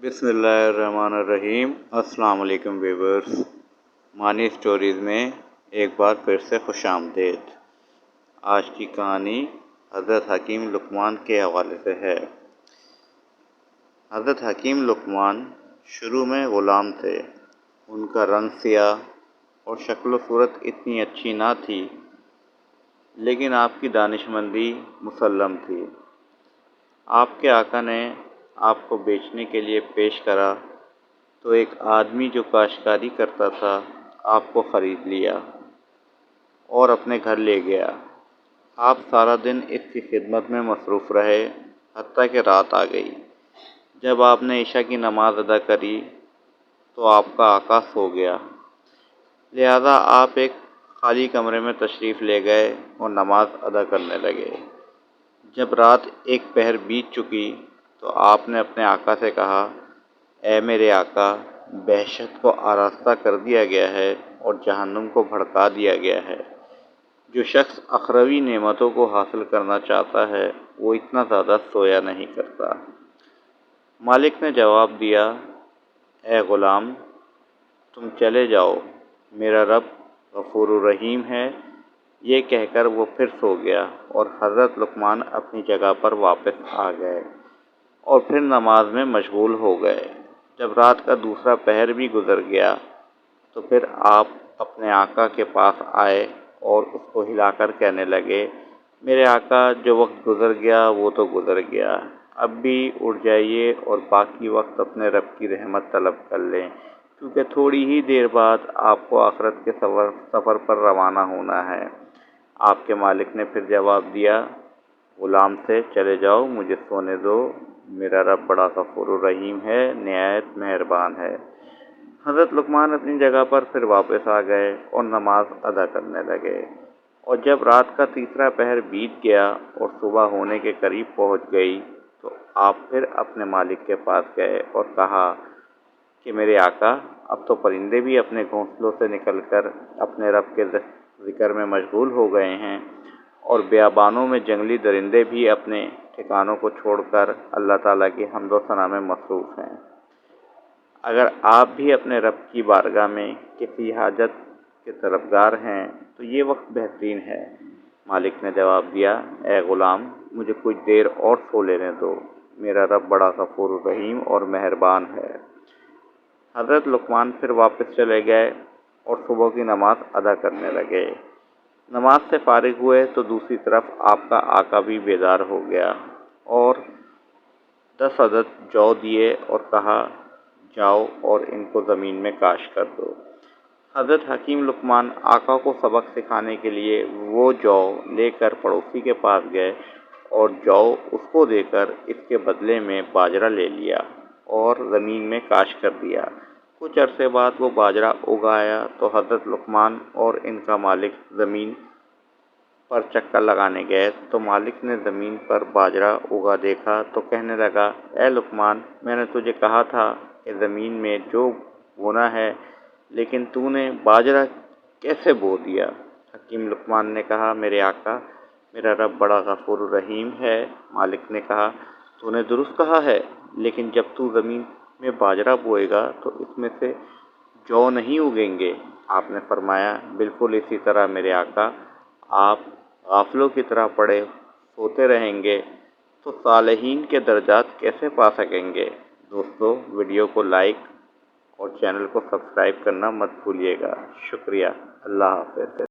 बिस्मिल्लाहिर्रहमानिर्रहीम। अस्सलाम वालेकुम व्यूअर्स। मानी स्टोरीज़ में एक बार फिर से खुश आमदीद। आज की कहानी हज़रत हकीम लुक़मान के हवाले से है। हज़रत हकीम लुक़मान शुरू में ग़ुलाम थे। उनका रंग सियाह और शक्ल सूरत इतनी अच्छी ना थी, लेकिन आपकी दानिशमंदी मुसल्लम थी। आपके आका ने आपको बेचने के लिए पेश करा तो एक आदमी जो काश्तकारी करता था आपको ख़रीद लिया और अपने घर ले गया। आप सारा दिन इसकी खिदमत में मसरूफ़ रहे, हत्ता कि रात आ गई। जब आपने इशा की नमाज़ अदा करी तो आपका आका सो गया, लिहाजा आप एक खाली कमरे में तशरीफ़ ले गए और नमाज अदा करने लगे। जब रात एक पहर बीत चुकी तो आपने अपने आका से कहा, ए मेरे आका, बहशत को आरास्ता कर दिया गया है और जहन्नुम को भड़का दिया गया है। जो शख्स अखरवी नेमतों को हासिल करना चाहता है वो इतना ज़्यादा सोया नहीं करता। मालिक ने जवाब दिया, ए ग़ुलाम, तुम चले जाओ, मेरा रब गफ़ूरुर रहीम है। ये कहकर वो फिर सो गया और हज़रत लुक़मान अपनी जगह पर वापस आ गए और फिर नमाज में मशगूल हो गए। जब रात का दूसरा पहर भी गुज़र गया तो फिर आप अपने आका के पास आए और उसको हिलाकर कहने लगे, मेरे आका, जो वक्त गुज़र गया वो तो गुज़र गया, अब भी उठ जाइए और बाकी वक्त अपने रब की रहमत तलब कर लें, क्योंकि थोड़ी ही देर बाद आपको आखिरत के सफ़र पर रवाना होना है। आपके मालिक ने फिर जवाब दिया, ग़ुलाम से, चले जाओ, मुझे सोने दो, मेरा रब बड़ा गफ़ूरुर रहीम है, निहायत मेहरबान है। हज़रत लुक़मान अपनी जगह पर फिर वापस आ गए और नमाज अदा करने लगे। और जब रात का तीसरा पहर बीत गया और सुबह होने के करीब पहुंच गई तो आप फिर अपने मालिक के पास गए और कहा कि मेरे आका, अब तो परिंदे भी अपने घोंसलों से निकलकर अपने रब के ज़िक्र में मशगूल हो गए हैं और बियाबानों में जंगली दरिंदे भी अपने ठिकानों को छोड़कर अल्लाह ताला की हम्द व सना में मसरूफ़ हैं। अगर आप भी अपने रब की बारगाह में किसी हाजत के तलबगार हैं तो ये वक्त बेहतरीन है। मालिक ने जवाब दिया, ए ग़ुलाम, मुझे कुछ देर और सो लेने दो, मेरा रब बड़ा गफ़ूरुर रहीम और मेहरबान है। हज़रत लुक़मान फिर वापस चले गए और सुबह की नमाज अदा करने लगे। नमाज से फारिग हुए तो दूसरी तरफ आपका आका भी बेदार हो गया और 10 अदद जौ दिए और कहा, जाओ और इनको ज़मीन में काश कर दो। हज़रत हकीम लुक़मान आका को सबक सिखाने के लिए वो जौ लेकर पड़ोसी के पास गए और जौ उसको देकर इसके बदले में बाजरा ले लिया और ज़मीन में काश कर दिया। कुछ अरसे बाद वो बाजरा उगाया तो हज़रत लुक़मान और इनका मालिक ज़मीन पर चक्कर लगाने गए तो मालिक ने ज़मीन पर बाजरा उगा देखा तो कहने लगा, ए लुक़मान, मैंने तुझे कहा था कि ज़मीन में जो बोना है, लेकिन तूने बाजरा कैसे बो दिया? हकीम लुक़मान ने कहा, मेरे आका, मेरा रब बड़ा गफ़ूरुर रहीम है। मालिक ने कहा, तूने दुरुस्त कहा है, लेकिन जब तू ज़मीन में बाजरा बोएगा तो इसमें से जौ नहीं उगेंगे। आपने फरमाया, बिल्कुल इसी तरह मेरे आका, आप गाफिलों की तरह पड़े सोते रहेंगे तो सालेहीन के दर्जात कैसे पा सकेंगे? दोस्तों, वीडियो को लाइक और चैनल को सब्सक्राइब करना मत भूलिएगा। शुक्रिया। अल्लाह हाफ़िज़।